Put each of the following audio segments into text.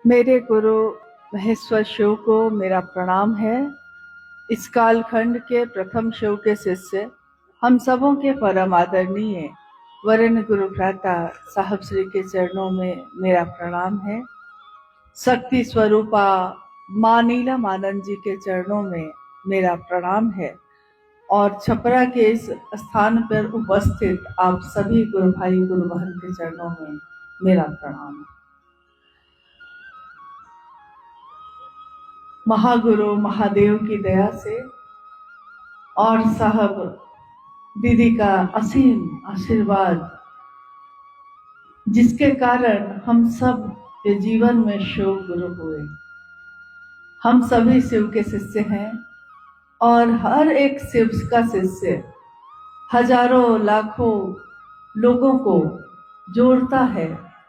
मेरे गुरु महेश्वर शिव को मेरा प्रणाम है। इस कालखंड के प्रथम शिव के शिष्य, हम सबों के परम आदरणीय वरेण्य गुरु भ्राता साहब श्री के चरणों में मेरा प्रणाम है। शक्ति स्वरूपा मां नीलम आनंद जी के चरणों में मेरा प्रणाम है और छपरा के इस स्थान पर उपस्थित आप सभी गुरु भाई गुरु बहन के चरणों में मेरा प्रणाम है। महागुरु महादेव की दया से और साहब दीदी का असीम आशीर्वाद, जिसके कारण हम सब के जीवन में शिव गुरु हुए। हम सभी शिव के शिष्य हैं और हर एक शिव का शिष्य हजारों लाखों लोगों को जोड़ता है,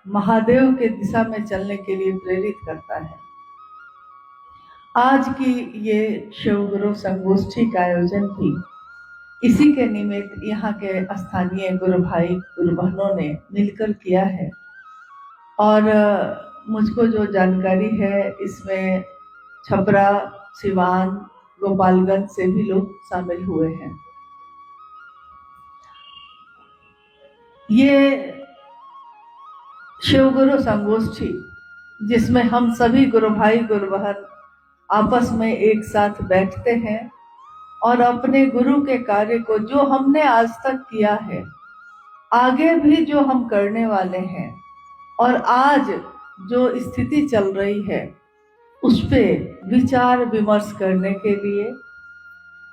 महादेव के दिशा में चलने के लिए प्रेरित करता है। आज की ये शिव गुरु संगोष्ठी का आयोजन भी इसी के निमित्त यहाँ के स्थानीय गुरु भाई गुरु बहनों ने मिलकर किया है। और मुझको जो जानकारी है, इसमें छपरा, सिवान, गोपालगंज से भी लोग शामिल हुए हैं। ये शिव गुरु संगोष्ठी, जिसमें हम सभी गुरु भाई गुरु बहन आपस में एक साथ बैठते हैं और अपने गुरु के कार्य को, जो हमने आज तक किया है, आगे भी जो हम करने वाले हैं और आज जो स्थिति चल रही है, उस पे विचार विमर्श करने के लिए,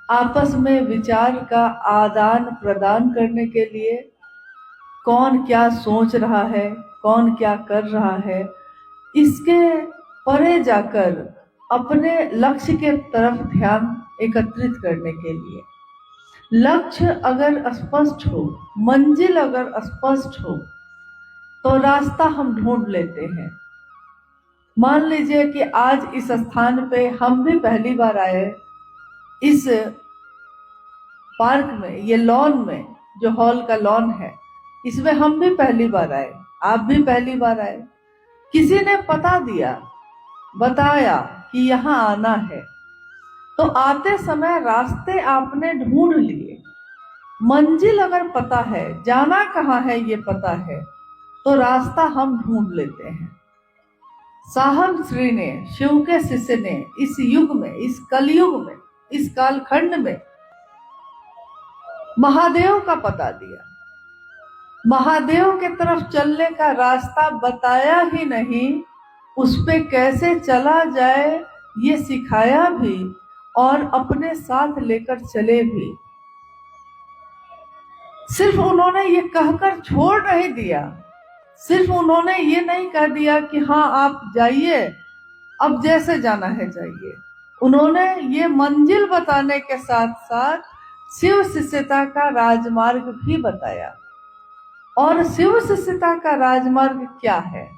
आपस में विचार का आदान प्रदान करने के लिए, कौन क्या सोच रहा है, कौन क्या कर रहा है, इसके परे जाकर अपने लक्ष्य के तरफ ध्यान एकत्रित करने के लिए। लक्ष्य अगर स्पष्ट हो, मंजिल अगर स्पष्ट हो, तो रास्ता हम ढूंढ लेते हैं। मान लीजिए कि आज इस स्थान पे हम भी पहली बार आए, इस पार्क में, ये लॉन में, जो हॉल का लॉन है, इसमें हम भी पहली बार आए, आप भी पहली बार आए। किसी ने पता दिया, बताया कि यहाँ आना है, तो आते समय रास्ते आपने ढूंढ लिए। मंजिल अगर पता है, जाना कहाँ है ये पता है, तो रास्ता हम ढूंढ लेते हैं। साहब श्री ने, शिव के शिष्य ने इस युग में, इस कलयुग में, इस कालखंड में महादेव का पता दिया। महादेव के तरफ चलने का रास्ता बताया ही नहीं, उस पे कैसे चला जाए ये सिखाया भी और अपने साथ लेकर चले भी। सिर्फ उन्होंने ये कहकर छोड़ नहीं दिया, सिर्फ उन्होंने ये नहीं कह दिया कि हाँ आप जाइए, अब जैसे जाना है जाइए। उन्होंने ये मंजिल बताने के साथ साथ शिव शिष्यता का राजमार्ग भी बताया। और शिव शिष्यता का राजमार्ग क्या है,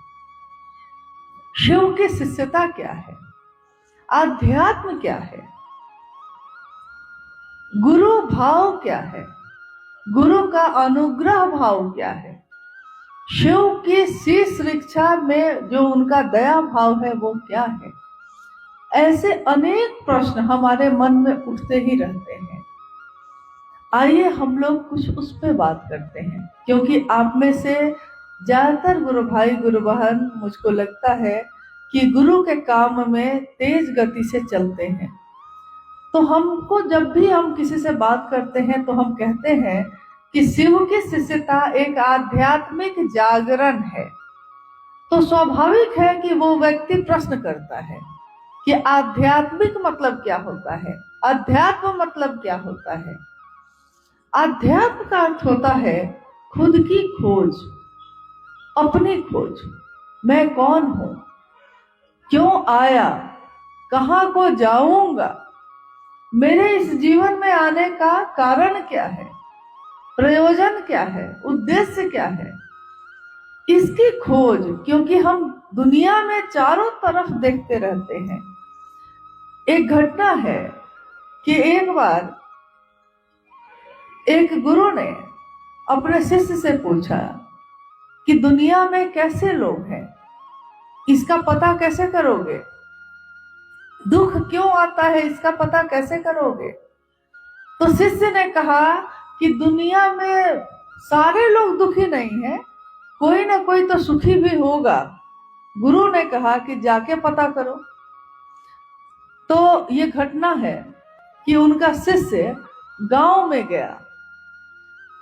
शिव की शिष्यता क्या है, आध्यात्म क्या है, गुरु भाव क्या है, गुरु का अनुग्रह भाव क्या है, शिव की शीश रिक्षा में जो उनका दया भाव है वो क्या है। ऐसे अनेक प्रश्न हमारे मन में उठते ही रहते हैं। आइए हम लोग कुछ उस पे बात करते हैं, क्योंकि आप में से ज्यादातर गुरु भाई गुरु बहन, मुझको लगता है कि गुरु के काम में तेज गति से चलते हैं। तो हमको जब भी हम किसी से बात करते हैं तो हम कहते हैं कि शिव की शिष्यता एक आध्यात्मिक जागरण है। तो स्वाभाविक है कि वो व्यक्ति प्रश्न करता है कि आध्यात्मिक मतलब क्या होता है, अध्यात्म मतलब क्या होता है। अध्यात्म का अर्थ होता है खुद की खोज, अपनी खोज। मैं कौन हूं, क्यों आया, कहां को जाऊंगा, मेरे इस जीवन में आने का कारण क्या है, प्रयोजन क्या है, उद्देश्य क्या है, इसकी खोज। क्योंकि हम दुनिया में चारों तरफ देखते रहते हैं। एक घटना है कि एक बार एक गुरु ने अपने शिष्य से पूछा कि दुनिया में कैसे लोग हैं, इसका पता कैसे करोगे? दुख क्यों आता है इसका पता कैसे करोगे? तो शिष्य ने कहा कि दुनिया में सारे लोग दुखी नहीं हैं, कोई ना कोई तो सुखी भी होगा। गुरु ने कहा कि जाके पता करो। तो ये घटना है कि उनका शिष्य गांव में गया।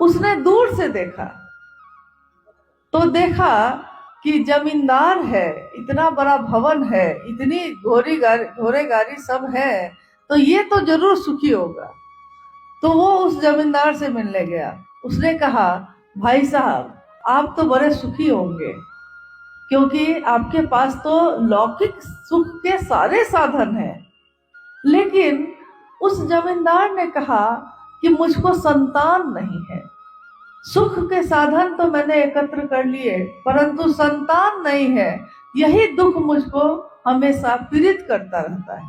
उसने दूर से देखा तो देखा कि जमींदार है, इतना बड़ा भवन है, इतनी घोड़े गाड़ी सब है, तो ये तो जरूर सुखी होगा। तो वो उस जमींदार से मिलने गया। उसने कहा, भाई साहब आप तो बड़े सुखी होंगे, क्योंकि आपके पास तो लौकिक सुख के सारे साधन हैं। लेकिन उस जमींदार ने कहा कि मुझको संतान नहीं है। सुख के साधन तो मैंने एकत्र कर लिए, परंतु संतान नहीं है। यही दुख मुझको हमेशा पीड़ित करता रहता है।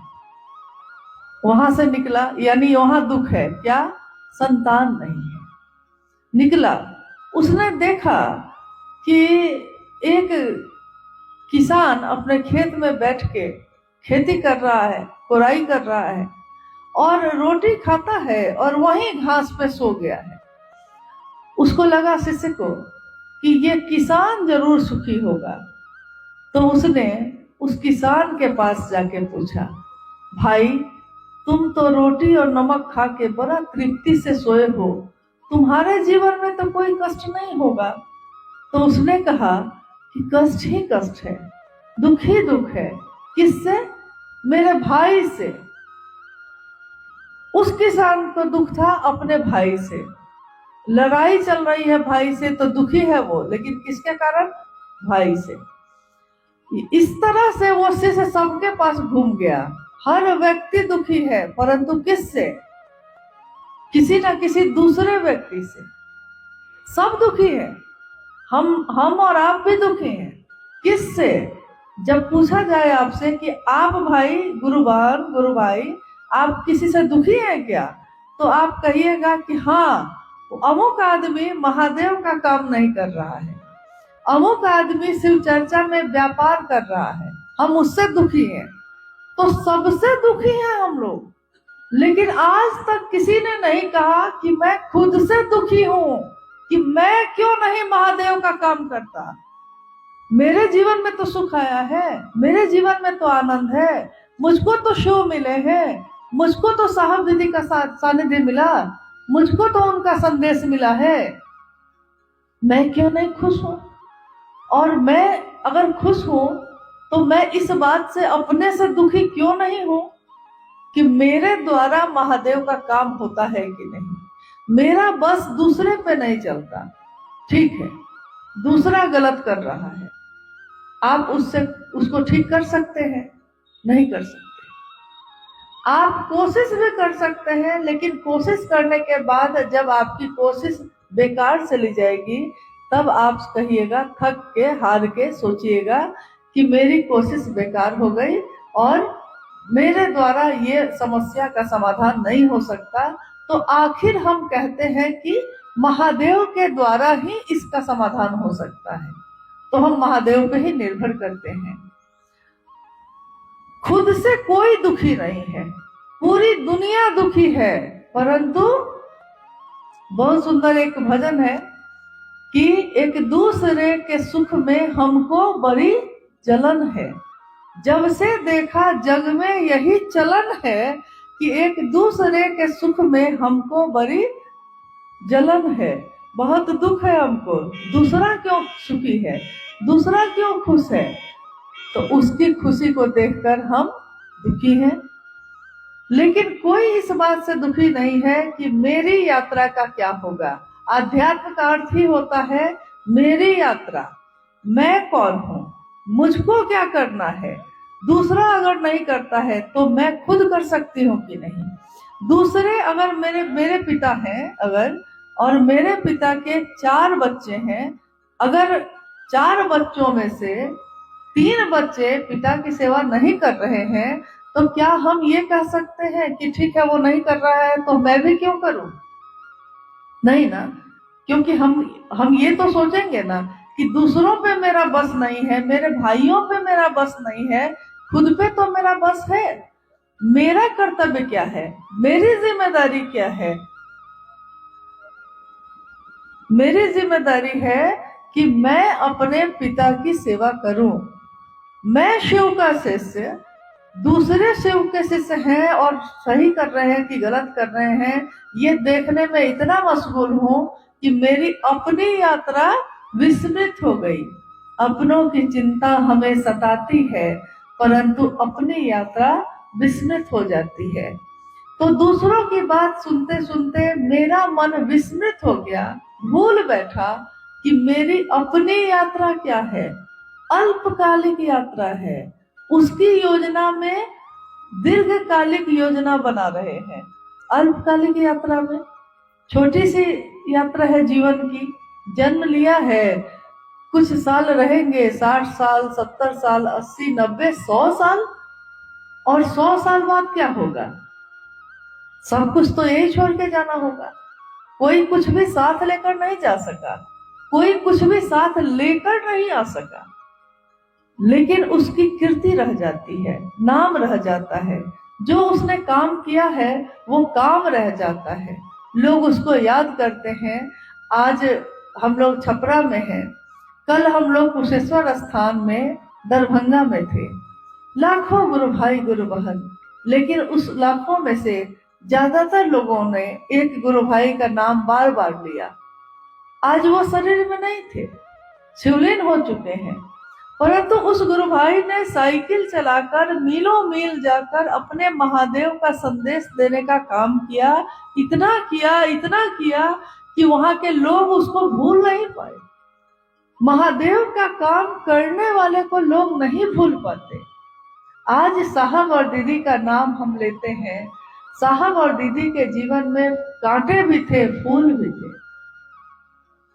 वहां से निकला, यानी वहां दुख है क्या? संतान नहीं है। निकला, उसने देखा कि एक किसान अपने खेत में बैठ के खेती कर रहा है, कोराई कर रहा है और रोटी खाता है और वहीं घास पे सो गया है। उसको लगा शिष्य को कि ये किसान जरूर सुखी होगा। तो उसने उस किसान के पास जाके पूछा, भाई तुम तो रोटी और नमक खा के बड़ा तृप्ति से सोए हो, तुम्हारे जीवन में तो कोई कष्ट नहीं होगा। तो उसने कहा कि कष्ट ही कष्ट है, दुख ही दुख है। किससे? मेरे भाई से। उस किसान को दुख था अपने भाई से। लड़ाई चल रही है भाई से तो दुखी है वो, लेकिन किसके कारण? भाई से। इस तरह से वो शिष्य सबके पास घूम गया। हर व्यक्ति दुखी है, परंतु किससे? किसी ना किसी दूसरे व्यक्ति से। सब दुखी है, हम और आप भी दुखी हैं। किससे? जब पूछा जाए आपसे कि आप भाई गुरु भाई आप किसी से दुखी हैं क्या, तो आप कहिएगा कि हाँ, अमुक आदमी महादेव का काम नहीं कर रहा है, अमुक आदमी शिव चर्चा में व्यापार कर रहा है, हम उससे दुखी हैं। तो सबसे दुखी हैं हम लोग, लेकिन आज तक किसी ने नहीं कहा कि मैं खुद से दुखी हूं, कि मैं क्यों नहीं महादेव का काम करता। मेरे जीवन में तो सुख आया है, मेरे जीवन में तो आनंद है, मुझको तो शिव मिले हैं, मुझको तो साहब दीदी का सानिध्य मिला, मुझको तो उनका संदेश मिला है। मैं क्यों नहीं खुश हूं? और मैं अगर खुश हूं तो मैं इस बात से अपने से दुखी क्यों नहीं हूं कि मेरे द्वारा महादेव का काम होता है कि नहीं। मेरा बस दूसरे पे नहीं चलता। ठीक है, दूसरा गलत कर रहा है, आप उसको ठीक कर सकते हैं? नहीं कर सकते। आप कोशिश भी कर सकते हैं, लेकिन कोशिश करने के बाद जब आपकी कोशिश बेकार चली जाएगी, तब आप कहिएगा, थक के हार के सोचिएगा कि मेरी कोशिश बेकार हो गई और मेरे द्वारा ये समस्या का समाधान नहीं हो सकता। तो आखिर हम कहते हैं कि महादेव के द्वारा ही इसका समाधान हो सकता है, तो हम महादेव पे ही निर्भर करते हैं। खुद से कोई दुखी नहीं है, पूरी दुनिया दुखी है, परंतु बहुत सुंदर एक भजन है कि एक दूसरे के सुख में हमको बड़ी जलन है। जब से देखा जग में यही चलन है कि एक दूसरे के सुख में हमको बड़ी जलन है। बहुत दुख है हमको, दूसरा क्यों सुखी है, दूसरा क्यों खुश है, तो उसकी खुशी को देखकर हम दुखी हैं। लेकिन कोई इस बात से दुखी नहीं है कि मेरी यात्रा का क्या होगा। आध्यात्म का अर्थ ही होता है मेरी यात्रा, मैं कौन हूँ, मुझको क्या करना है। दूसरा अगर नहीं करता है तो मैं खुद कर सकती हूँ कि नहीं। दूसरे अगर मेरे पिता हैं अगर, और मेरे पिता के 4 बच्चे हैं, अगर 4 बच्चों में से 3 बच्चे पिता की सेवा नहीं कर रहे हैं, तो क्या हम ये कह सकते हैं कि ठीक है वो नहीं कर रहा है तो मैं भी क्यों करूं? नहीं ना, क्योंकि हम ये तो सोचेंगे ना कि दूसरों पे मेरा बस नहीं है, मेरे भाइयों पे मेरा बस नहीं है, खुद पे तो मेरा बस है। मेरा कर्तव्य क्या है, मेरी जिम्मेदारी क्या है? मेरी जिम्मेदारी है कि मैं अपने पिता की सेवा करूं। मैं शिव का शिष्य, दूसरे शिव के शिष्य हैं और सही कर रहे हैं कि गलत कर रहे हैं, ये देखने में इतना मशगूल हूं कि मेरी अपनी यात्रा विस्मृत हो गई। अपनों की चिंता हमें सताती है, परंतु अपनी यात्रा विस्मृत हो जाती है। तो दूसरों की बात सुनते सुनते मेरा मन विस्मृत हो गया, भूल बैठा कि मेरी अपनी यात्रा क्या है, अल्पकालिक यात्रा है। उसकी योजना में दीर्घकालिक योजना बना रहे हैं। अल्पकालिक यात्रा में छोटी सी यात्रा है जीवन की, जन्म लिया है, कुछ साल रहेंगे, 60 साल, 70 साल, 80, 90, 100 साल, और 100 साल बाद क्या होगा? सब कुछ तो यही छोड़ के जाना होगा। कोई कुछ भी साथ लेकर नहीं जा सका, कोई कुछ भी साथ लेकर नहीं आ सका, लेकिन उसकी कीर्ति रह जाती है, नाम रह जाता है। जो उसने काम किया है वो काम रह जाता है, लोग उसको याद करते हैं। आज हम लोग छपरा में हैं, कल हम लोग कुशेश्वर स्थान में दरभंगा में थे। लाखों गुरु भाई गुरु बहन, लेकिन उस लाखों में से ज्यादातर लोगों ने एक गुरु भाई का नाम बार बार लिया। आज वो शरीर में नहीं थे, शिवलीन हो चुके हैं, परंतु उस गुरु भाई ने साइकिल चलाकर मीलों मील जाकर अपने महादेव का संदेश देने का काम किया। इतना किया कि वहां के लोग उसको भूल नहीं पाए। महादेव का काम करने वाले को लोग नहीं भूल पाते। आज साहब और दीदी का नाम हम लेते हैं। साहब और दीदी के जीवन में कांटे भी थे, फूल भी थे।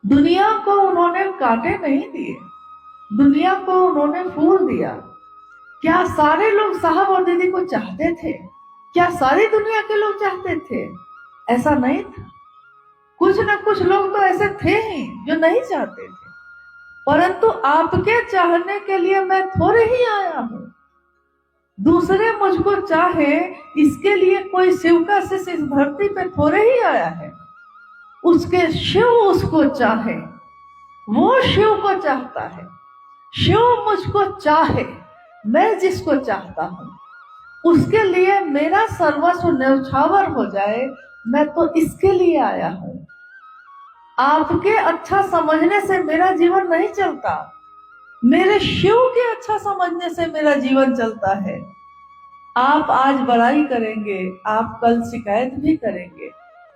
दुनिया को उन्होंने कांटे नहीं दिए, दुनिया को उन्होंने फूल दिया। क्या सारे लोग साहब और दीदी को चाहते थे? क्या सारी दुनिया के लोग चाहते थे? ऐसा नहीं था। कुछ न कुछ लोग तो ऐसे थे ही जो नहीं चाहते थे, परंतु आपके चाहने के लिए मैं थोड़े ही आया हूं। दूसरे मुझको चाहे, इसके लिए कोई शिव का शिष्य इस धरती पे थोड़े ही आया है। उसके शिव उसको चाहे, वो शिव को चाहता है। शिव मुझको चाहे, मैं जिसको चाहता हूं, उसके लिए मेरा सर्वस्व न्यौछावर हो जाए, मैं तो इसके लिए आया हूं। आपके अच्छा समझने से मेरा जीवन नहीं चलता, मेरे शिव के अच्छा समझने से मेरा जीवन चलता है। आप आज बड़ाई करेंगे, आप कल शिकायत भी करेंगे।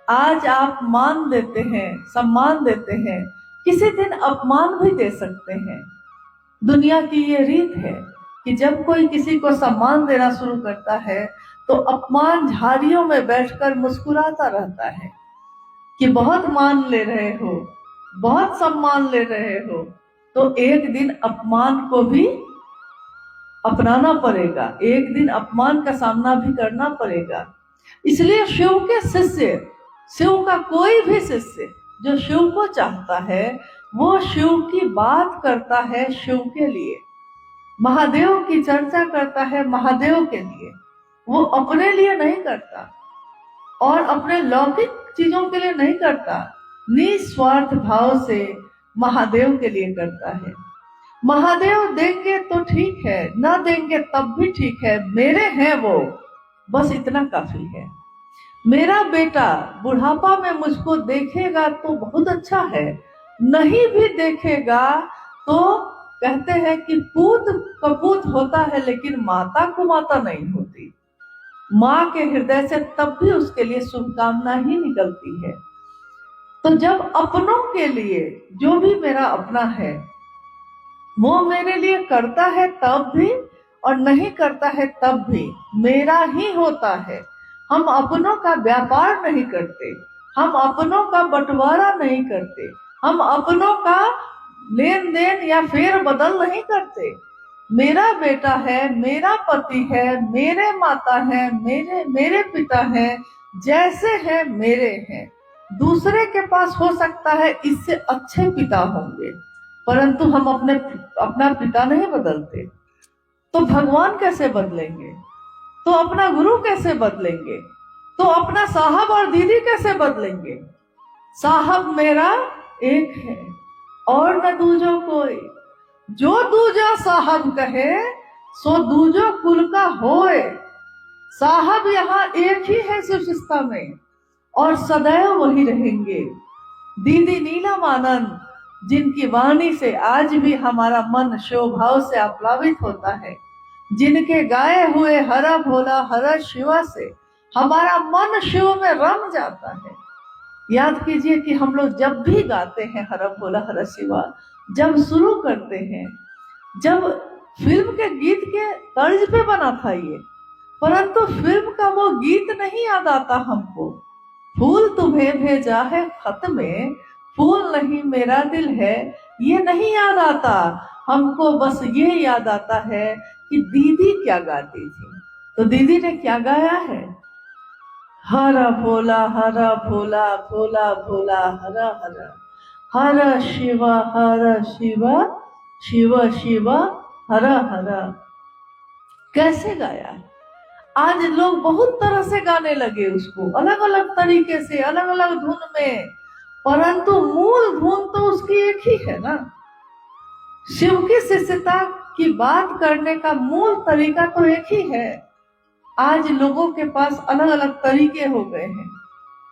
आज आप मान देते हैं, सम्मान देते हैं, किसी दिन अपमान भी दे सकते हैं। दुनिया की ये रीत है कि जब कोई किसी को सम्मान देना शुरू करता है तो अपमान झाड़ियों में बैठकर मुस्कुराता रहता है कि बहुत मान ले रहे हो, बहुत सम्मान ले रहे हो, तो एक दिन अपमान को भी अपनाना पड़ेगा, एक दिन अपमान का सामना भी करना पड़ेगा। इसलिए शिव के शिष्य, शिव का कोई भी शिष्य जो शिव को चाहता है, वो शिव की बात करता है शिव के लिए, महादेव की चर्चा करता है महादेव के लिए। वो अपने लिए नहीं करता और अपने लौकिक चीजों के लिए नहीं करता, निस्वार्थ भाव से महादेव के लिए करता है। महादेव देंगे तो ठीक है, ना देंगे तब भी ठीक है, मेरे हैं वो, बस इतना काफी है। मेरा बेटा बुढ़ापा में मुझको देखेगा तो बहुत अच्छा है, नहीं भी देखेगा तो कहते हैं कि पूत कपूत होता है लेकिन माता को माता नहीं होती। माँ के हृदय से तब भी उसके लिए शुभकामना ही निकलती है। तो जब अपनों के लिए, जो भी मेरा अपना है वो मेरे लिए करता है तब भी और नहीं करता है तब भी मेरा ही होता है। हम अपनों का व्यापार नहीं करते, हम अपनों का बंटवारा नहीं करते, हम अपनों का लेन देन या फेर बदल नहीं करते। मेरा बेटा है, मेरा पति है, मेरे माता है, मेरे पिता है, जैसे हैं मेरे हैं। दूसरे के पास हो सकता है इससे अच्छे पिता होंगे, परंतु हम अपना पिता नहीं बदलते, तो भगवान कैसे बदलेंगे? तो अपना गुरु कैसे बदलेंगे? तो अपना साहब और दीदी कैसे बदलेंगे? साहब मेरा एक है और न दूजो कोई, जो दूजा साहब कहे सो दूजो कुल का होए। साहब यहाँ एक ही है शिवशिष्टा में और सदैव वही रहेंगे। दीदी नीलम आनंद, जिनकी वाणी से आज भी हमारा मन शिव भाव से आप्लावित होता है, जिनके गाए हुए हरा भोला हरा शिवा से हमारा मन शिव में रम जाता है। याद कीजिए कि हम लोग जब भी गाते हैं हरा भोला हरा शिवा, जब शुरू करते हैं, जब फिल्म के गीत के तर्ज पे बना था ये, परंतु फिल्म का वो गीत नहीं याद आता हमको। फूल तुम्हें भेजा है खत में, फूल नहीं मेरा दिल है, ये नहीं याद आता हमको। बस ये याद आता है कि दीदी क्या गाती थी। तो दीदी ने क्या गाया है? हरा भोला भोला भोला हरा हरा, हरा शिवा शिवा शिवा शिवा हरा हरा। कैसे गाया? आज लोग बहुत तरह से गाने लगे उसको, अलग अलग तरीके से, अलग अलग धुन में, परंतु मूल धुन तो उसकी एक ही है ना। शिव की शिष्यता की बात करने का मूल तरीका तो एक ही है। आज लोगों के पास अलग अलग तरीके हो गए हैं,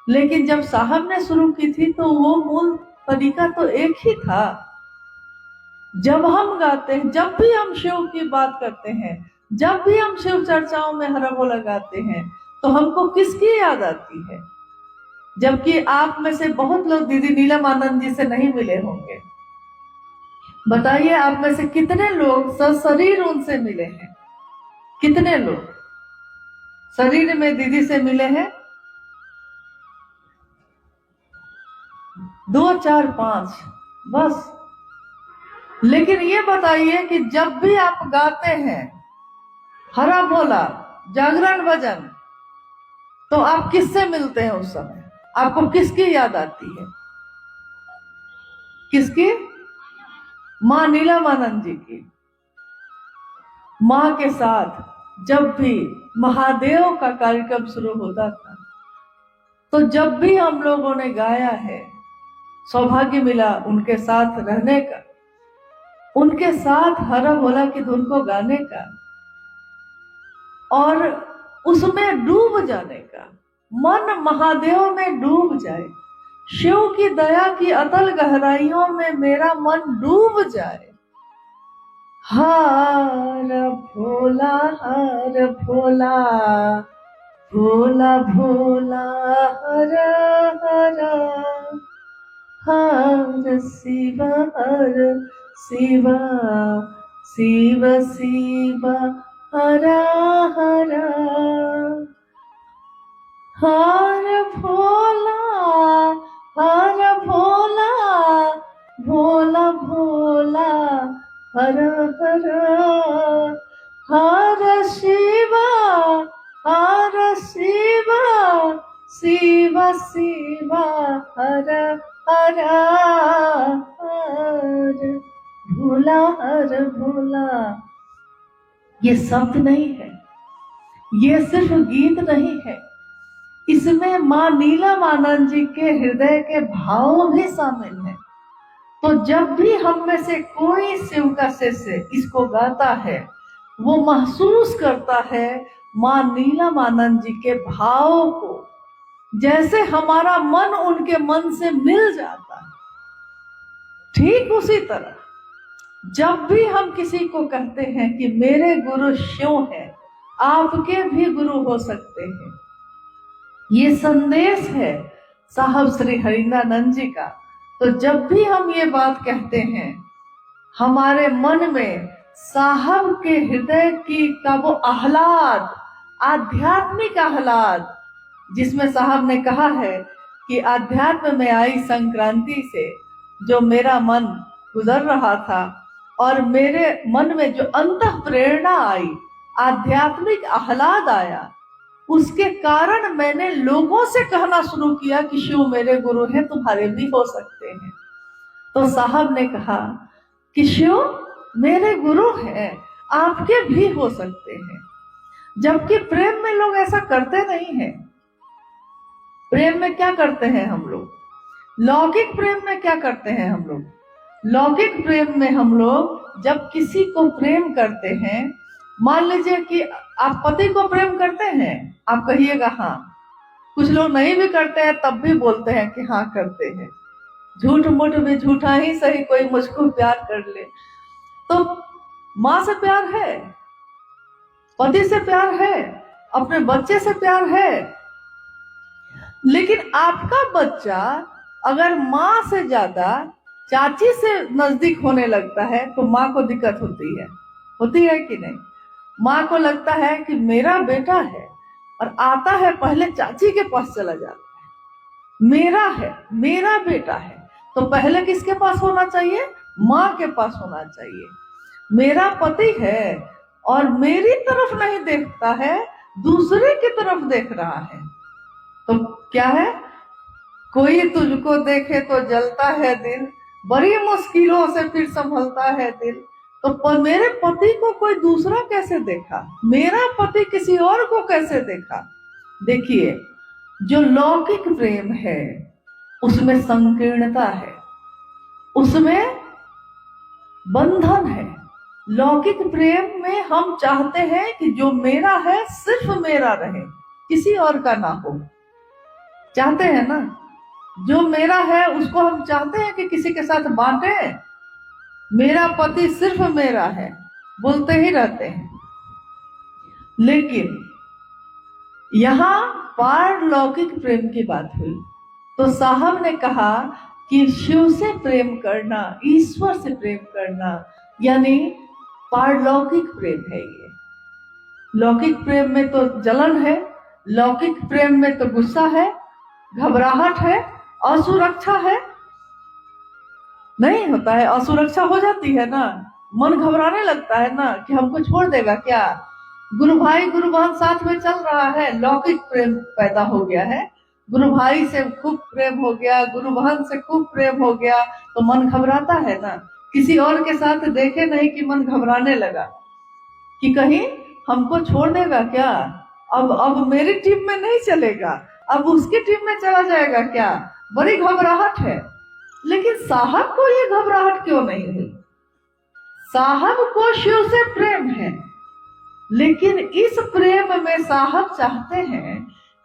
लेकिन जब साहब ने शुरू की थी तो वो मूल तरीका तो एक ही था। जब हम गाते हैं, जब भी हम शिव की बात करते हैं, जब भी हम शिव चर्चाओं में हरा भोला गाते हैं, तो हमको किसकी याद आती है? जबकि आप में से बहुत लोग दीदी नीलम आनंद जी से नहीं मिले होंगे। बताइए, आप में से कितने लोग सशरीर उनसे मिले हैं? कितने लोग शरीर में दीदी से मिले हैं? 2, 4, 5 बस। लेकिन ये बताइए कि जब भी आप गाते हैं हरा भोला जागरण भजन, तो आप किससे मिलते हैं उस समय? आपको किसकी याद आती है? किसकी? माँ नीलम आनंद जी की। माँ के साथ जब भी महादेव का कार्यक्रम शुरू होता था, तो जब भी हम लोगों ने गाया है, सौभाग्य मिला उनके साथ रहने का, उनके साथ हरा भोला की धुन को गाने का और उसमें डूब जाने का। मन महादेव में डूब जाए, शिव की दया की अतल गहराइयों में मेरा मन डूब जाए। हर भोला भोला भोला हर हरा, हर शिवा शिवा शिव शिवा हरा हरा, हर भोला भोला भोला भोला हर हरा, हर शिवा शिवा शिवा शिवा हर हरा, हर भोला। ये शब्द नहीं है, ये सिर्फ गीत नहीं है, इसमें माँ नीलम आनंद जी के हृदय के भाव भी शामिल हैं। तो जब भी हम में से कोई शिव का शिष्य इसको गाता है, वो महसूस करता है माँ नीलम आनंद जी के भाव को, जैसे हमारा मन उनके मन से मिल जाता है। ठीक उसी तरह जब भी हम किसी को कहते हैं कि मेरे गुरु शिव हैं, आपके भी गुरु हो सकते हैं, ये संदेश है साहब श्री हरिंद्रानंद जी का। तो जब भी हम ये बात कहते हैं, हमारे मन में साहब के हृदय की का वो आह्लाद, आध्यात्मिक आह्लाद, जिसमें साहब ने कहा है कि आध्यात्म में आई संक्रांति से जो मेरा मन गुजर रहा था और मेरे मन में जो अंतः प्रेरणा आई, आध्यात्मिक आह्लाद आया, उसके कारण मैंने लोगों से कहना शुरू किया कि शिव मेरे गुरु हैं, तुम्हारे भी हो सकते हैं। तो साहब ने कहा कि शिव मेरे गुरु हैं, आपके भी हो सकते हैं। जबकि प्रेम में लोग ऐसा करते नहीं हैं। प्रेम में क्या करते हैं हम लोग? लौकिक प्रेम में क्या करते हैं हम लोग? लौकिक प्रेम में हम लोग जब किसी को प्रेम करते हैं, मान लीजिए कि आप पति को प्रेम करते हैं, आप कहिएगा हाँ। कुछ लोग नहीं भी करते हैं तब भी बोलते हैं कि हाँ करते हैं। झूठ मूठ भी झूठा ही सही, कोई मुझको प्यार कर ले। तो माँ से प्यार है, पति से प्यार है, अपने बच्चे से प्यार है। लेकिन आपका बच्चा अगर माँ से ज्यादा चाची से नजदीक होने लगता है तो माँ को दिक्कत होती है कि नहीं? माँ को लगता है कि मेरा बेटा है और आता है पहले चाची के पास चला जाता है। मेरा है, मेरा बेटा है, तो पहले किसके पास होना चाहिए? माँ के पास होना चाहिए। मेरा पति है और मेरी तरफ नहीं देखता है, दूसरे की तरफ देख रहा है, तो क्या है? कोई तुझको देखे तो जलता है दिल, बड़ी मुश्किलों से फिर संभलता है दिल। तो मेरे पति को कोई दूसरा कैसे देखा, मेरा पति किसी और को कैसे देखा? देखिए, जो लौकिक प्रेम है उसमें संकीर्णता है, उसमें बंधन है। लौकिक प्रेम में हम चाहते हैं कि जो मेरा है सिर्फ मेरा रहे, किसी और का ना हो। चाहते हैं ना? जो मेरा है उसको हम चाहते हैं कि किसी के साथ बांटे। मेरा पति सिर्फ मेरा है बोलते ही रहते हैं। लेकिन यहां पारलौकिक प्रेम की बात हुई तो साहब ने कहा कि शिव से प्रेम करना, ईश्वर से प्रेम करना, यानी पारलौकिक प्रेम है ये। लौकिक प्रेम में तो जलन है, लौकिक प्रेम में तो गुस्सा है, घबराहट है, असुरक्षा है। नहीं होता है? असुरक्षा हो जाती है ना, मन घबराने लगता है ना कि हमको छोड़ देगा क्या। गुरु भाई गुरु बहन साथ में चल रहा है, लौकिक प्रेम पैदा हो गया है, गुरु भाई से खूब प्रेम हो गया, गुरु बहन से खूब प्रेम हो गया, तो मन घबराता है ना। किसी और के साथ देखे नहीं कि मन घबराने लगा कि कहीं हमको छोड़ देगा क्या, अब मेरी टीम में नहीं चलेगा, अब उसकी टीम में चला जाएगा क्या, बड़ी घबराहट है। लेकिन साहब को ये घबराहट क्यों नहीं हुई? साहब को शिव से प्रेम है, लेकिन इस प्रेम में साहब चाहते हैं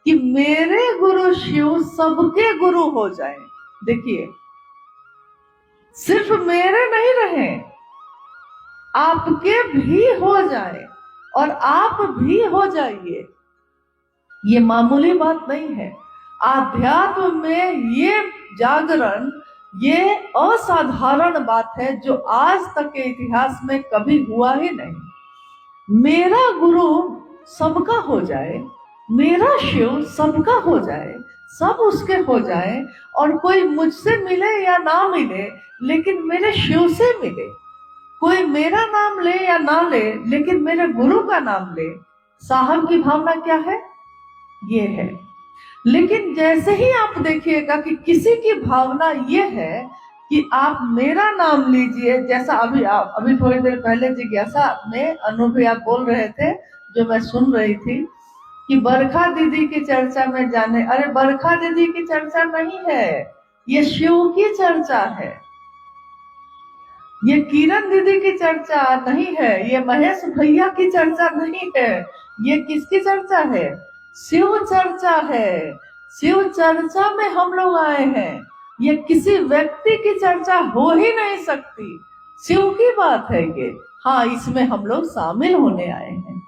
कि मेरे गुरु शिव सबके गुरु हो जाए। देखिए, सिर्फ मेरे नहीं रहे, आपके भी हो जाए और आप भी हो जाइए। ये मामूली बात नहीं है। आध्यात्म में ये जागरण, ये असाधारण बात है जो आज तक के इतिहास में कभी हुआ ही नहीं। मेरा गुरु सबका हो जाए, मेरा शिव सबका हो जाए, सब उसके हो जाए, और कोई मुझसे मिले या ना मिले लेकिन मेरे शिव से मिले। कोई मेरा नाम ले या ना ले लेकिन मेरे गुरु का नाम ले। साहब की भावना क्या है? ये है। लेकिन जैसे ही आप देखिएगा कि किसी की भावना ये है कि आप मेरा नाम लीजिए, जैसा अभी थोड़ी देर पहले जिज्ञासा में अनुभव आप बोल रहे थे, जो मैं सुन रही थी कि बरखा दीदी की चर्चा में जाने। अरे बरखा दीदी की चर्चा नहीं है, ये शिव की चर्चा है। ये किरण दीदी की चर्चा नहीं है, ये महेश भैया की चर्चा नहीं है। ये किसकी चर्चा है? शिव चर्चा है। शिव चर्चा में हम लोग आए हैं। ये किसी व्यक्ति की चर्चा हो ही नहीं सकती, शिव की बात है ये। हाँ, इसमें हम लोग शामिल होने आए हैं।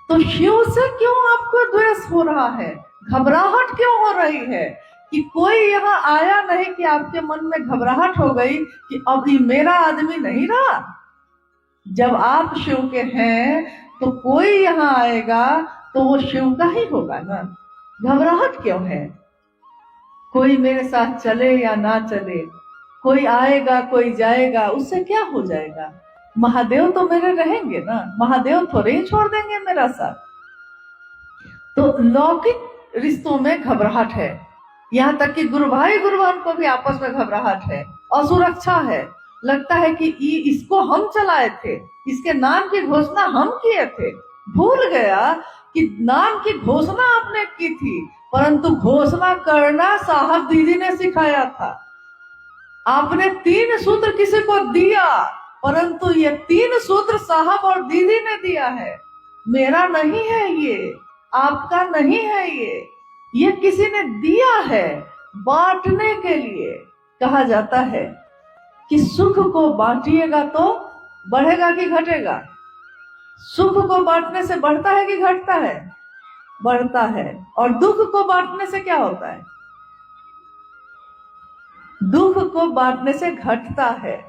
तो शिव से क्यों आपको द्वेष हो रहा है, घबराहट क्यों हो रही है? कि कोई यहाँ आया नहीं कि आपके मन में घबराहट हो गई कि अब ये मेरा आदमी नहीं रहा। जब आप शिव के हैं तो कोई यहाँ आएगा तो वो शिव का ही होगा ना। घबराहट क्यों है? कोई मेरे साथ चले या ना चले, कोई आएगा कोई जाएगा, उससे क्या हो जाएगा? महादेव तो मेरे रहेंगे ना, महादेव थोड़े ही छोड़ देंगे मेरा साथ। तो लौकिक रिश्तों में घबराहट है, यहाँ तक कि गुरु भाई गुरु बहन को भी आपस में घबराहट है, असुरक्षा है, लगता है कि इसको हम चलाए थे, इसके नाम की घोषणा हम किए थे। भूल गया कि नाम की घोषणा आपने की थी, परंतु घोषणा करना साहब दीदी ने सिखाया था। आपने 3 सूत्र किसी को दिया, परंतु ये 3 सूत्र साहब और दीदी ने दिया है। मेरा नहीं है ये, आपका नहीं है ये किसी ने दिया है बांटने के लिए। कहा जाता है कि सुख को बांटिएगा तो बढ़ेगा कि घटेगा? सुख को बांटने से बढ़ता है कि घटता है? बढ़ता है। और दुख को बांटने से क्या होता है? दुख को बांटने से घटता है,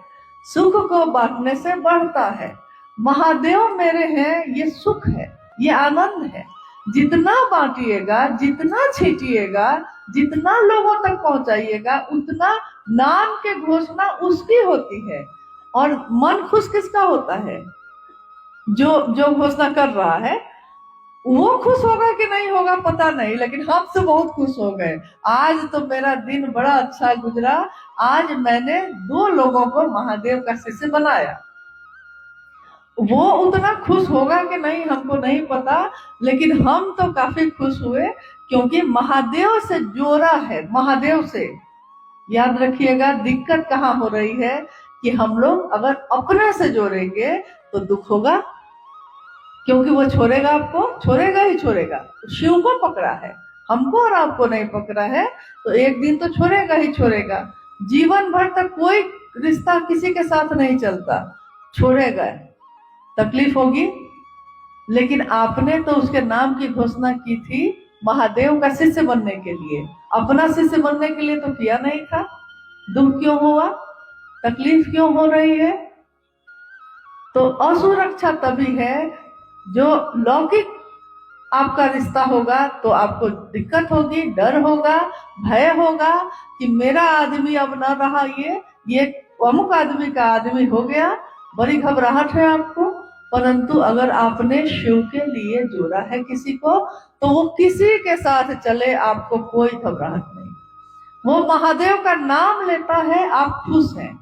सुख को बांटने से बढ़ता है। महादेव मेरे हैं, ये सुख है, ये आनंद है। जितना बांटिएगा, जितना छीटिएगा, जितना लोगों तक पहुंचाइएगा, उतना नाम के घोषणा उसकी होती है। और मन खुश किसका होता है? जो घोषणा कर रहा है। वो खुश होगा कि नहीं होगा पता नहीं, लेकिन हम तो बहुत खुश हो गए। आज तो मेरा दिन बड़ा अच्छा गुजरा। आज मैंने 2 लोगों को महादेव का शिष्य बनाया। वो उतना खुश होगा कि नहीं हमको नहीं पता, लेकिन हम तो काफी खुश हुए, क्योंकि महादेव से जोड़ा है। महादेव से याद रखिएगा, दिक्कत कहाँ हो रही है कि हम लोग अगर अपने से जोड़ेंगे तो दुख होगा, क्योंकि वो छोड़ेगा, आपको छोड़ेगा ही छोड़ेगा। शिव को पकड़ा है, हमको और आपको नहीं पकड़ा है, तो एक दिन तो छोड़ेगा ही छोड़ेगा। जीवन भर तक कोई रिश्ता किसी के साथ नहीं चलता, छोड़ेगा, तकलीफ होगी। लेकिन आपने तो उसके नाम की घोषणा की थी महादेव का शिष्य बनने के लिए, अपना शिष्य बनने के लिए तो किया नहीं था। दुख क्यों हुआ? तकलीफ क्यों हो रही है? तो असुरक्षा तभी है जो लौकिक आपका रिश्ता होगा तो आपको दिक्कत होगी, डर होगा, भय होगा कि मेरा आदमी अब न रहा, ये अमुक आदमी का आदमी हो गया, बड़ी घबराहट है आपको। परंतु अगर आपने शिव के लिए जोड़ा है किसी को, तो वो किसी के साथ चले, आपको कोई घबराहट नहीं। वो महादेव का नाम लेता है, आप खुश हैं,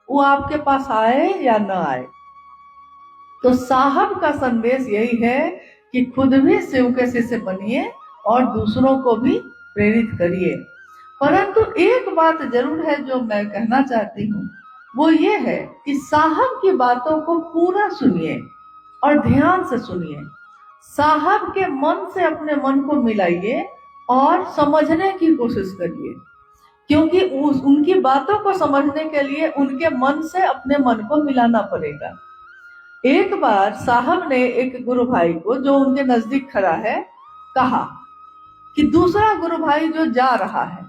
वो आपके पास आए या न आए। तो साहब का संदेश यही है कि खुद भी शिव के शिष्य बनिए और दूसरों को भी प्रेरित करिए। परंतु एक बात जरूर है जो मैं कहना चाहती हूँ, वो ये है कि साहब की बातों को पूरा सुनिए और ध्यान से सुनिए। साहब के मन से अपने मन को मिलाइए और समझने की कोशिश करिए, क्योंकि उनकी बातों को समझने के लिए उनके मन से अपने मन को मिलाना पड़ेगा। एक बार साहब ने एक गुरु भाई को, जो उनके नजदीक खड़ा है, कहा कि दूसरा गुरु भाई जो जा रहा है,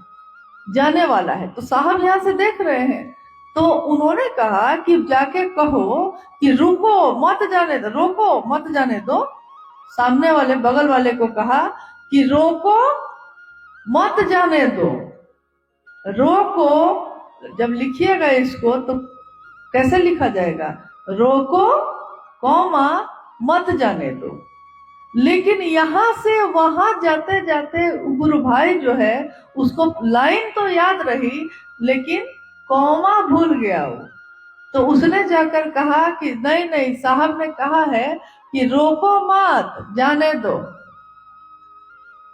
जाने वाला है, तो साहब यहाँ से देख रहे हैं, तो उन्होंने कहा कि जाके कहो कि रुको मत जाने दो, रोको मत जाने दो। सामने वाले बगल वाले को कहा कि रोको मत जाने दो। रोको जब लिखिएगा इसको तो कैसे लिखा जाएगा? रोको कौमा मत जाने दो। लेकिन यहाँ से वहां जाते जाते गुरु भाई जो है, उसको लाइन तो याद रही, लेकिन कौमा भूल गया वो। तो उसने जाकर कहा कि नहीं नहीं, साहब ने कहा है कि रोको मत जाने दो,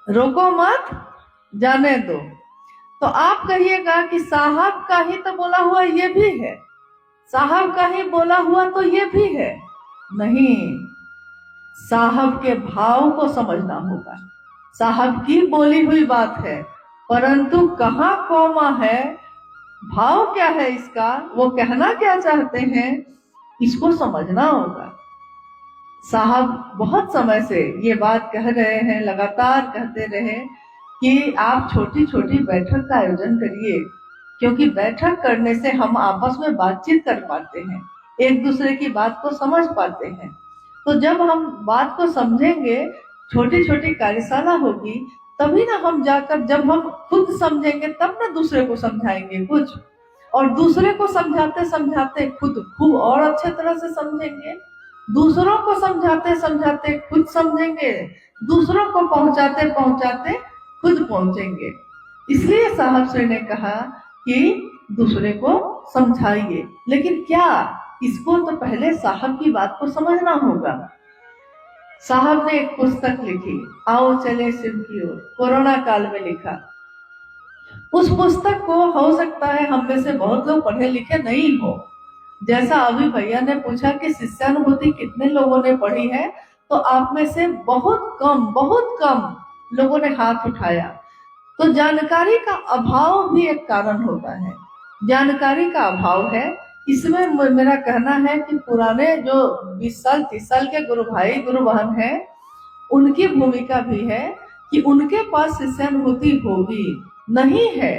रोको मत जाने दो। तो आप कहिएगा कि साहब का ही तो बोला हुआ ये भी है, साहब का ही बोला हुआ तो ये भी है। नहीं, साहब के भाव को समझना होगा। साहब की बोली हुई बात है, परंतु कहाँ कौमा है, भाव क्या है इसका, वो कहना क्या चाहते हैं, इसको समझना होगा। साहब बहुत समय से ये बात कह रहे हैं, लगातार कहते रहे कि आप छोटी छोटी बैठक का आयोजन करिए, क्योंकि बैठक करने से हम आपस में बातचीत कर पाते हैं, एक दूसरे की बात को समझ पाते हैं। तो जब हम बात को समझेंगे, छोटी छोटी कार्यशाला होगी, तभी ना हम जाकर, जब हम खुद समझेंगे तब ना दूसरे को समझाएंगे कुछ, और दूसरे को समझाते समझाते खुद खूब और अच्छे तरह से समझेंगे, दूसरों को समझाते समझाते खुद समझेंगे, दूसरों को पहुंचाते पहुंचाते खुद पहुंचेंगे। इसलिए साहब श्री ने कहा कि दूसरे को समझाइए। लेकिन क्या, इसको तो पहले साहब की बात को समझना होगा। साहब ने एक पुस्तक लिखी, आओ चले शिव की ओर, कोरोना काल में लिखा। उस पुस्तक को हो सकता है हम में से बहुत लोग पढ़े लिखे नहीं हो। जैसा अभी भैया ने पूछा कि शिष्यानुभूति कितने लोगों ने पढ़ी है, तो आप में से बहुत कम लोगों ने हाथ उठाया। तो जानकारी का अभाव भी एक कारण होता है, जानकारी का अभाव है। इसमें मेरा कहना है कि पुराने जो 20 साल 30 साल के गुरु भाई गुरु बहन हैं, उनकी भूमिका भी है कि उनके पास शिष्यानुभूति होगी। नहीं है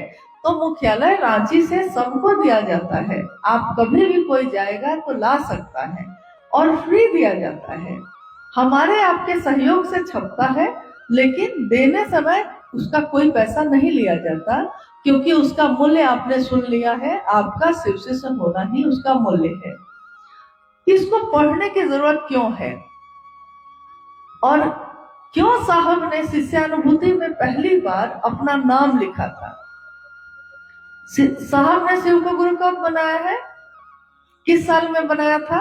तो मुख्यालय रांची से सबको दिया जाता है, आप कभी भी कोई जाएगा तो ला सकता है और फ्री दिया जाता है। हमारे आपके सहयोग से छपता है, लेकिन देने समय उसका कोई पैसा नहीं लिया जाता, क्योंकि उसका मूल्य आपने सुन लिया है, आपका शिव शिष्य होना ही उसका मूल्य है। इसको पढ़ने की जरूरत क्यों है और क्यों साहब ने शिष्यानुभूति में पहली बार अपना नाम लिखा था? साहब ने शिव को गुरु कब बनाया है, किस साल में बनाया था?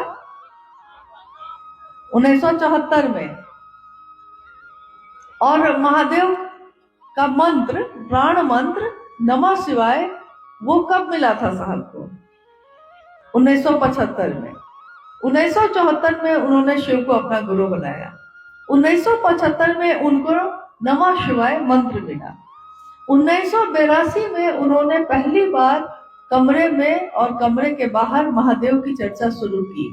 1974 में। और महादेव का मंत्र, प्राण मंत्र नमः शिवाय, वो कब मिला था साहब को? 1975 में। 1974 में उन्होंने शिव को अपना गुरु बनाया। 1975 में उनको नमः शिवाय मंत्र मिला। 1982 में उन्होंने पहली बार कमरे में और कमरे के बाहर महादेव की चर्चा शुरू की।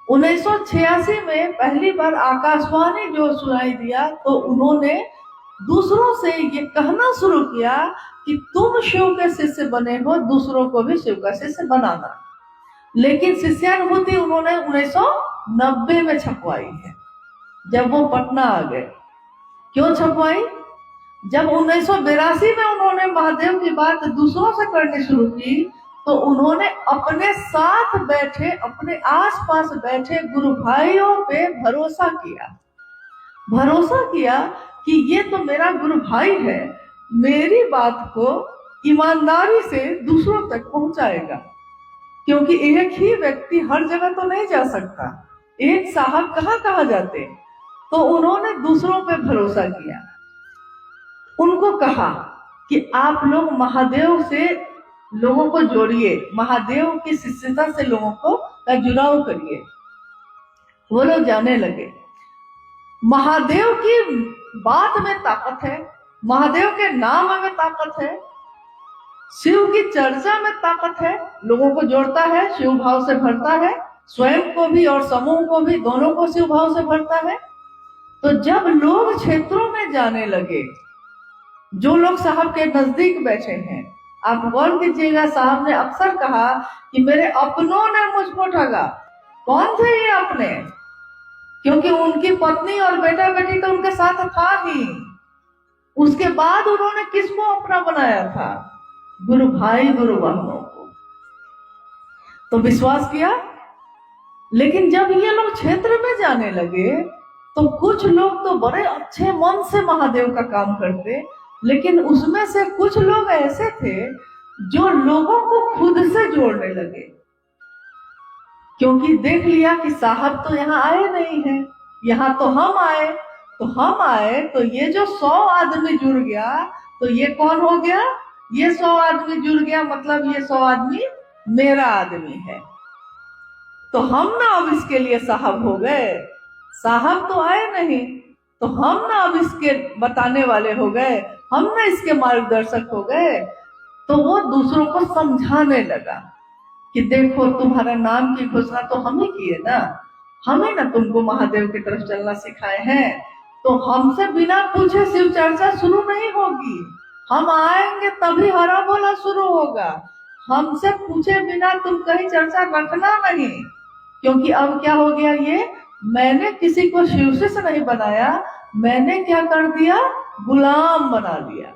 1986 में पहली बार आकाशवाणी जो सुनाई दिया, तो उन्होंने दूसरों से ये कहना शुरू किया कि तुम शिव के शिष्य बने हो, दूसरों को भी शिव का शिष्य बनाना। लेकिन शिष्यानुभूति उन्होंने 1990 में छपवाई है, जब वो पटना आ गए। क्यों छपवाई? जब 1982 में उन्होंने महादेव की बात दूसरों से करनी शुरू की, तो उन्होंने अपने साथ बैठे, अपने आसपास बैठे गुरु भाइयों पे भरोसा किया कि ये तो मेरा गुरु भाई है, मेरी बात को ईमानदारी से दूसरों तक पहुंचाएगा। क्योंकि एक ही व्यक्ति हर जगह तो नहीं जा सकता, एक साहब कहाँ जाते। तो उन्होंने दूसरों पे भरोसा किया, उनको कहा कि आप लोग महादेव से लोगों को जोड़िए, महादेव की शिष्यता से लोगों को का जुड़ाव करिए। वो लोग जाने लगे। महादेव की बात में ताकत है, महादेव के नाम में ताकत है, शिव की चर्चा में ताकत है, लोगों को जोड़ता है, शिव भाव से भरता है, स्वयं को भी और समूह को भी, दोनों को शिव भाव से भरता है। तो जब लोग क्षेत्रों में जाने लगे, जो लोग साहब के नजदीक बैठे हैं, आप गौर कीजिएगा, साहब ने अक्सर कहा कि मेरे अपनों ने मुझको ठगा। कौन थे ये अपने? क्योंकि उनकी पत्नी और बेटा बेटी तो उनके साथ था ही। उसके बाद उन्होंने किसको अपना बनाया था? गुरु भाई गुरु बहनों को। तो विश्वास किया। लेकिन जब ये लोग क्षेत्र में जाने लगे, तो कुछ लोग तो बड़े अच्छे मन से महादेव का काम करते, लेकिन उसमें से कुछ लोग ऐसे थे जो लोगों को खुद से जोड़ने लगे। क्योंकि देख लिया कि साहब तो यहाँ आए नहीं हैं, यहाँ तो हम आए, तो ये जो 100 आदमी जुड़ गया, तो ये कौन हो गया? ये 100 आदमी जुड़ गया, मतलब ये 100 आदमी मेरा आदमी है। तो हम ना अब इसके लिए साहब हो गए। साहब तो आए नहीं, तो हम ना अब इसके बताने वाले हो गए, हम ना इसके मार्गदर्शक हो गए। तो वो दूसरों को समझाने लगा कि देखो, तुम्हारा नाम की घोषणा तो हम ही किए ना, हमें ना तुमको महादेव की तरफ चलना सिखाए हैं। तो हमसे बिना पूछे शिव चर्चा शुरू नहीं होगी, हम आएंगे तभी हरा बोला शुरू होगा। हमसे पूछे बिना तुम कहीं चर्चा रखना नहीं। क्योंकि अब क्या हो गया, ये मैंने किसी को शिव से नहीं बनाया, मैंने क्या कर दिया? गुलाम बना दिया।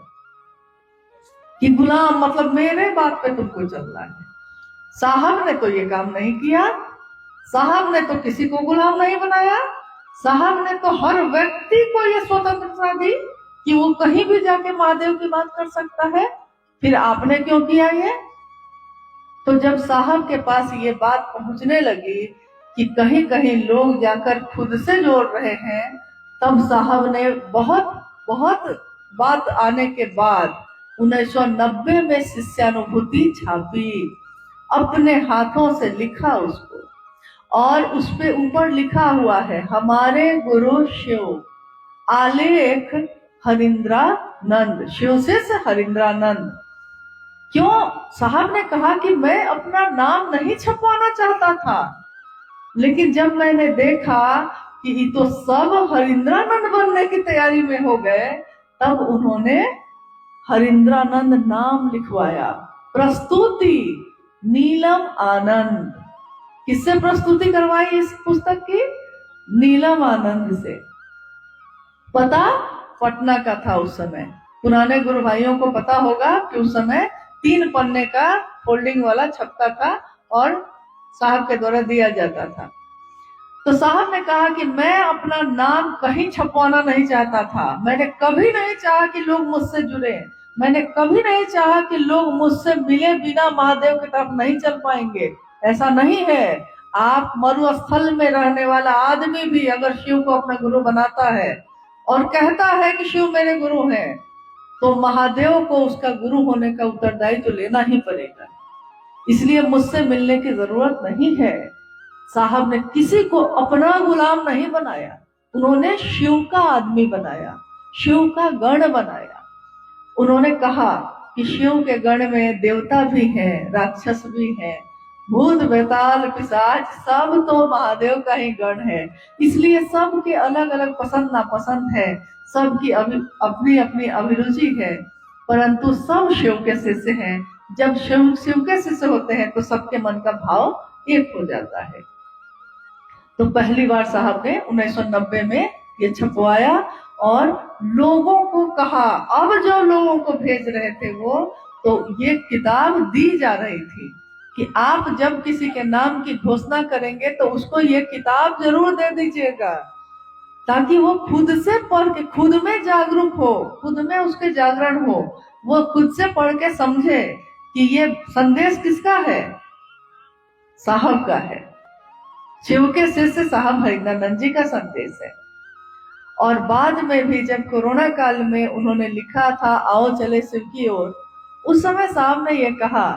कि गुलाम मतलब मेरे बात पे तुमको चलना है। साहब ने तो ये काम नहीं किया, साहब ने तो किसी को गुलाम नहीं बनाया, साहब ने तो हर व्यक्ति को ये स्वतंत्रता दी कि वो कहीं भी जाके महादेव की बात कर सकता है। फिर आपने क्यों किया ये? तो जब साहब के पास ये बात पहुंचने लगी कि कहीं कहीं लोग जाकर खुद से जोड़ रहे हैं, तब साहब ने बहुत बहुत बात आने के बाद 1990 में शिष्यानुभूति छापी, अपने हाथों से लिखा उसको, और उस पे ऊपर लिखा हुआ है हमारे गुरु शिव, आलेख हरिंद्रानंद, शिव से हरिंद्रानंद। क्यों? साहब ने कहा कि मैं अपना नाम नहीं छपवाना चाहता था, लेकिन जब मैंने देखा कि ये तो सब हरिंद्रानंद बनने की तैयारी में हो गए, तब उन्होंने हरिंद्रानंद नाम लिखवाया। प्रस्तुति नीलम आनंद। किससे प्रस्तुति करवाई इस पुस्तक की? नीलम आनंद से। पता पटना का था उस समय। पुराने गुरु भाइयों को पता होगा कि उस समय 3 पन्ने का फोल्डिंग वाला छपता था और साहब के द्वारा दिया जाता था। तो साहब ने कहा कि मैं अपना नाम कहीं छपवाना नहीं चाहता था। मैंने कभी नहीं चाहा कि लोग मुझसे जुड़े, मैंने कभी नहीं चाहा कि लोग मुझसे मिले बिना महादेव की तरफ नहीं चल पाएंगे। ऐसा नहीं है। आप मरुस्थल में रहने वाला आदमी भी अगर शिव को अपना गुरु बनाता है और कहता है कि शिव मेरे गुरु हैं, तो महादेव को उसका गुरु होने का उत्तरदायित्व तो लेना ही पड़ेगा। इसलिए मुझसे मिलने की जरूरत नहीं है। साहब ने किसी को अपना गुलाम नहीं बनाया, उन्होंने शिव का आदमी बनाया, शिव का गण बनाया। उन्होंने कहा कि शिव के गण में देवता भी हैं, राक्षस भी हैं, भूत बेताल पिशाच सब तो महादेव का ही गण है। इसलिए सबके अलग अलग पसंद नापसंद है, सबकी अपनी अपनी अभिरुचि है, परंतु सब शिव के शिष्य हैं। जब शिव के शिष्य होते हैं तो सबके मन का भाव एक हो जाता है। तो पहली बार साहब ने 1990 में ये छपवाया और लोगों को कहा, अब जो लोगों को भेज रहे थे वो, तो ये किताब दी जा रही थी कि आप जब किसी के नाम की घोषणा करेंगे तो उसको ये किताब जरूर दे दीजिएगा, ताकि वो खुद से पढ़ के खुद में जागरूक हो, खुद में उसके जागरण हो, वो खुद से पढ़ के समझे कि ये संदेश किसका है? साहब का है। शिव के शिष्य साहब हरिंद्रानंद जी का संदेश है। और बाद में भी जब कोरोना काल में उन्होंने लिखा था आओ चले शिव की ओर, उस समय साहब ने यह कहा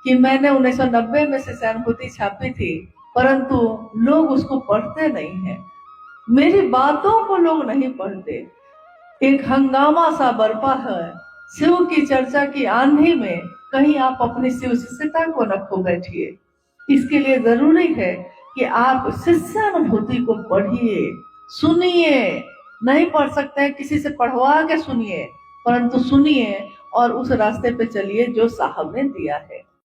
कि मैंने 1990 में शिष्यानुभूति छापी थी, परंतु लोग उसको पढ़ते नहीं हैं, मेरी बातों को लोग नहीं पढ़ते। एक हंगामा सा बरपा है शिव की चर्चा की आंधी में, कहीं आप अपनी शिव शिष्यता को न खो बैठिए। इसके लिए जरूरी है कि आप शिष्यानुभूति को पढ़िए, सुनिए। नहीं पढ़ सकते हैं किसी से पढ़वा के सुनिए, परंतु सुनिए और उस रास्ते पे चलिए जो साहब ने दिया है।